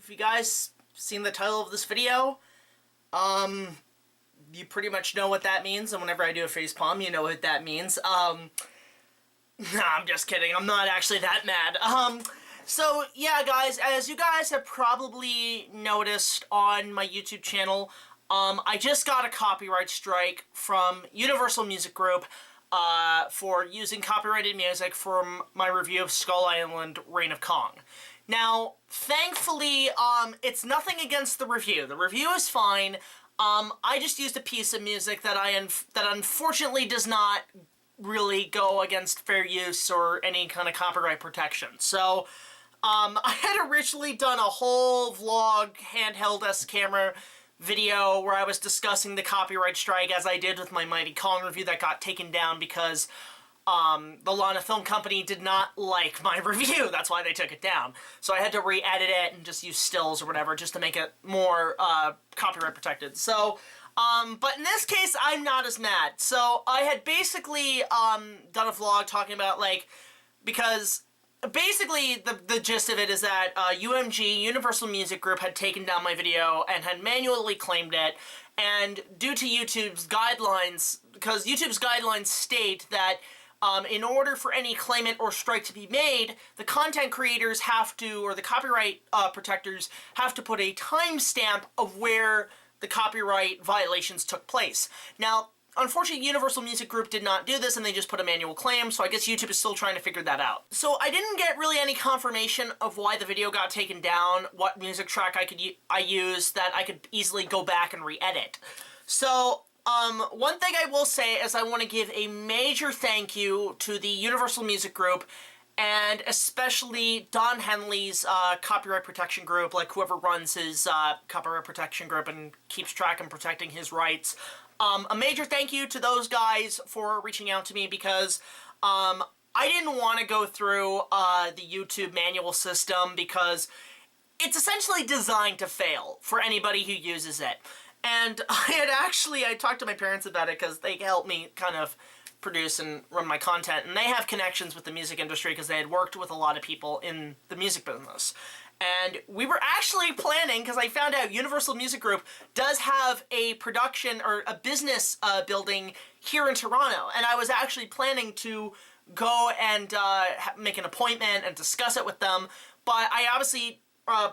if you guys seen the title of this video, you pretty much know what that means, and whenever I do a facepalm, you know what that means. Nah, I'm just kidding. I'm not actually that mad. So, yeah, guys, as you guys have probably noticed on my YouTube channel, I just got a copyright strike from Universal Music Group for using copyrighted music from my review of Skull Island: Reign of Kong. Now, thankfully, it's nothing against the review. The review is fine. I just used a piece of music that that unfortunately does not really go against fair use or any kind of copyright protection. So, I had originally done a whole vlog, handheld S camera video where I was discussing the copyright strike, as I did with my Mighty Kong review that got taken down because the Lana Film Company did not like my review. That's why they took it down. So I had to re-edit it and just use stills or whatever just to make it more copyright protected. So, but in this case, I'm not as mad. So I had basically done a vlog talking about, like, because basically the gist of it is that UMG, Universal Music Group, had taken down my video and had manually claimed it. And due to YouTube's guidelines, because YouTube's guidelines state that in order for any claimant or strike to be made, the content creators have to, or the copyright protectors have to put a timestamp of where the copyright violations took place. Now, unfortunately, Universal Music Group did not do this, and they just put a manual claim, so I guess YouTube is still trying to figure that out. So I didn't get really any confirmation of why the video got taken down, what music track I used that I could easily go back and re-edit. So, one thing I will say is I want to give a major thank you to the Universal Music Group, and especially Don Henley's copyright protection group, like whoever runs his copyright protection group and keeps track and protecting his rights. A major thank you to those guys for reaching out to me, because I didn't want to go through the YouTube manual system, because it's essentially designed to fail for anybody who uses it. And I talked to my parents about it because they helped me kind of produce and run my content, and they have connections with the music industry because they had worked with a lot of people in the music business. And we were actually planning, because I found out Universal Music Group does have a production or a business building here in Toronto, and I was actually planning to go and make an appointment and discuss it with them, but I obviously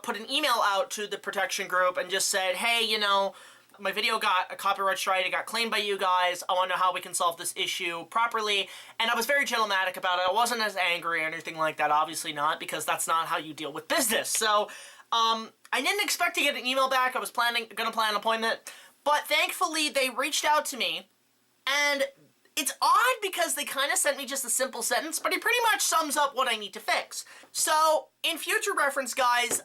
put an email out to the protection group and just said, hey, you know, my video got a copyright strike, it got claimed by you guys, I want to know how we can solve this issue properly, and I was very gentlemantic about it. I wasn't as angry or anything like that, obviously not, because that's not how you deal with business. So, I didn't expect to get an email back. I was gonna plan an appointment, but thankfully they reached out to me, and it's odd because they kind of sent me just a simple sentence, but it pretty much sums up what I need to fix. So, in future reference, guys,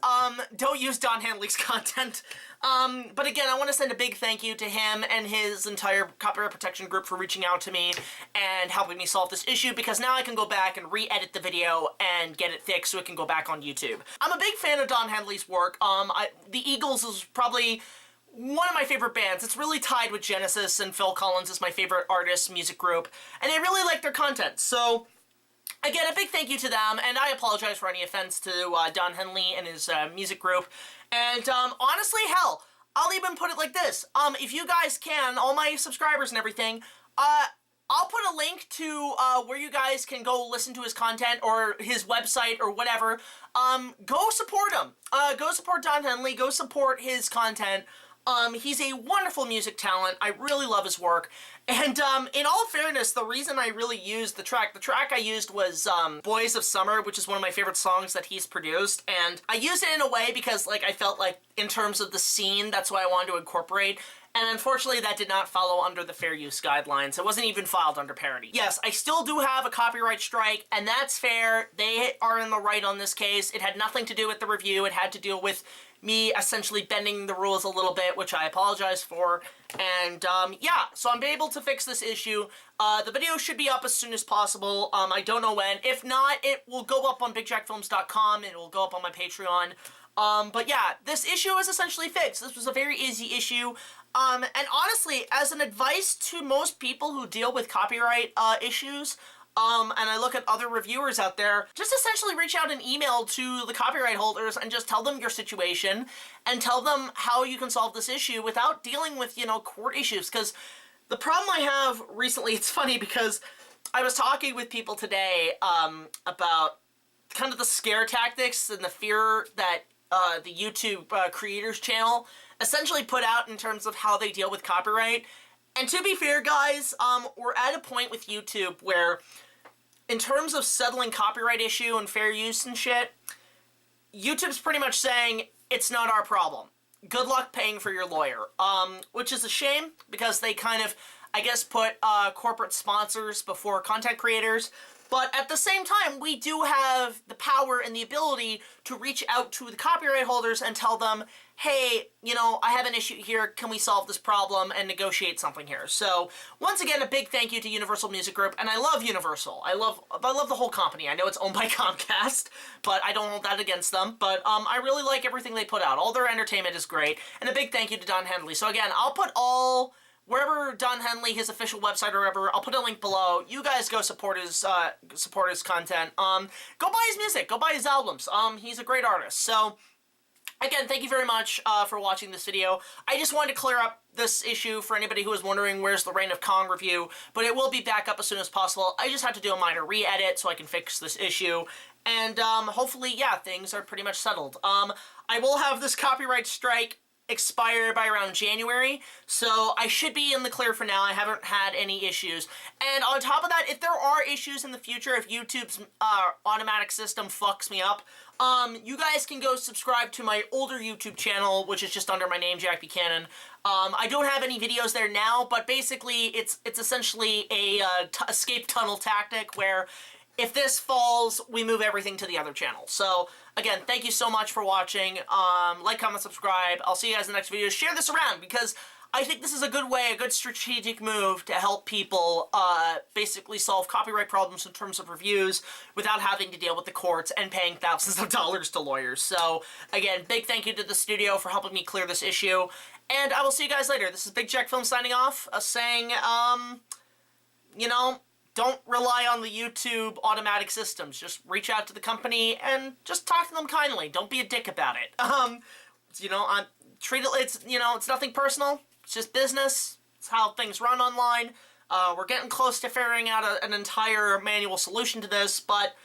don't use Don Henley's content. But again, I want to send a big thank you to him and his entire copyright protection group for reaching out to me and helping me solve this issue, because now I can go back and re-edit the video and get it fixed so it can go back on YouTube. I'm a big fan of Don Henley's work. The Eagles is probably one of my favorite bands. It's really tied with Genesis, and Phil Collins is my favorite artist, music group, and I really like their content. So, again, a big thank you to them, and I apologize for any offense to Don Henley and his music group. And, honestly, hell, I'll even put it like this. If you guys can, all my subscribers and everything, I'll put a link to where you guys can go listen to his content or his website or whatever. Go support him. Go support Don Henley. Go support his content. He's a wonderful music talent. I really love his work. And, in all fairness, the reason I really used the track I used was, Boys of Summer, which is one of my favorite songs that he's produced. And I used it in a way because, like, I felt like, in terms of the scene, that's what I wanted to incorporate. And unfortunately, that did not follow under the fair use guidelines. It wasn't even filed under parody. Yes, I still do have a copyright strike, and that's fair. They are in the right on this case. It had nothing to do with the review. It had to deal with me essentially bending the rules a little bit, which I apologize for. And, yeah, so I'm able to fix this issue. The video should be up as soon as possible. I don't know when. If not, it will go up on BigJackFilms.com, and it will go up on my Patreon. But yeah, this issue is essentially fixed. This was a very easy issue. And honestly, as an advice to most people who deal with copyright issues, and I look at other reviewers out there, just essentially reach out an email to the copyright holders and just tell them your situation and tell them how you can solve this issue without dealing with, you know, court issues. Because the problem I have recently, it's funny because I was talking with people today about kind of the scare tactics and the fear that the YouTube creators channel essentially put out in terms of how they deal with copyright. And to be fair, guys, we're at a point with YouTube where, in terms of settling copyright issue and fair use and shit, YouTube's pretty much saying, it's not our problem. Good luck paying for your lawyer. Which is a shame, because they kind of, I guess, put corporate sponsors before content creators. But at the same time, we do have the power and the ability to reach out to the copyright holders and tell them, hey, you know, I have an issue here, can we solve this problem and negotiate something here? So, once again, a big thank you to Universal Music Group, and I love Universal. I love the whole company. I know it's owned by Comcast, but I don't hold that against them. But I really like everything they put out. All their entertainment is great, and a big thank you to Don Henley. So again, I'll put wherever Don Henley, his official website or wherever, I'll put a link below. You guys go support his content. Go buy his music. Go buy his albums. He's a great artist. So, again, thank you very much for watching this video. I just wanted to clear up this issue for anybody who was wondering where's the Reign of Kong review, but it will be back up as soon as possible. I just had to do a minor re-edit so I can fix this issue. And hopefully, yeah, things are pretty much settled. I will have this copyright strike expire by around January, so I should be in the clear for now. I haven't had any issues. And on top of that, if there are issues in the future, if YouTube's automatic system fucks me up, you guys can go subscribe to my older YouTube channel, which is just under my name, Jack Buchanan. I don't have any videos there now, but basically it's essentially a escape tunnel tactic where if this falls, we move everything to the other channel. So, again, thank you so much for watching. Like, comment, subscribe. I'll see you guys in the next video. Share this around, because I think this is a good way, a good strategic move to help people basically solve copyright problems in terms of reviews without having to deal with the courts and paying thousands of dollars to lawyers. So, again, big thank you to the studio for helping me clear this issue. And I will see you guys later. This is BigJackFilms signing off, saying, you know, don't rely on the YouTube automatic systems. Just reach out to the company and just talk to them kindly. Don't be a dick about it. You know, treat it, it's, you know, it's nothing personal. It's just business. It's how things run online. We're getting close to figuring out an entire manual solution to this, but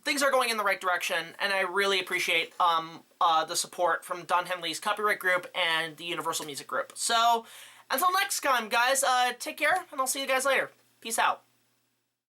things are going in the right direction, and I really appreciate the support from Don Henley's copyright group and the Universal Music Group. So, until next time, guys, take care, and I'll see you guys later. Peace out.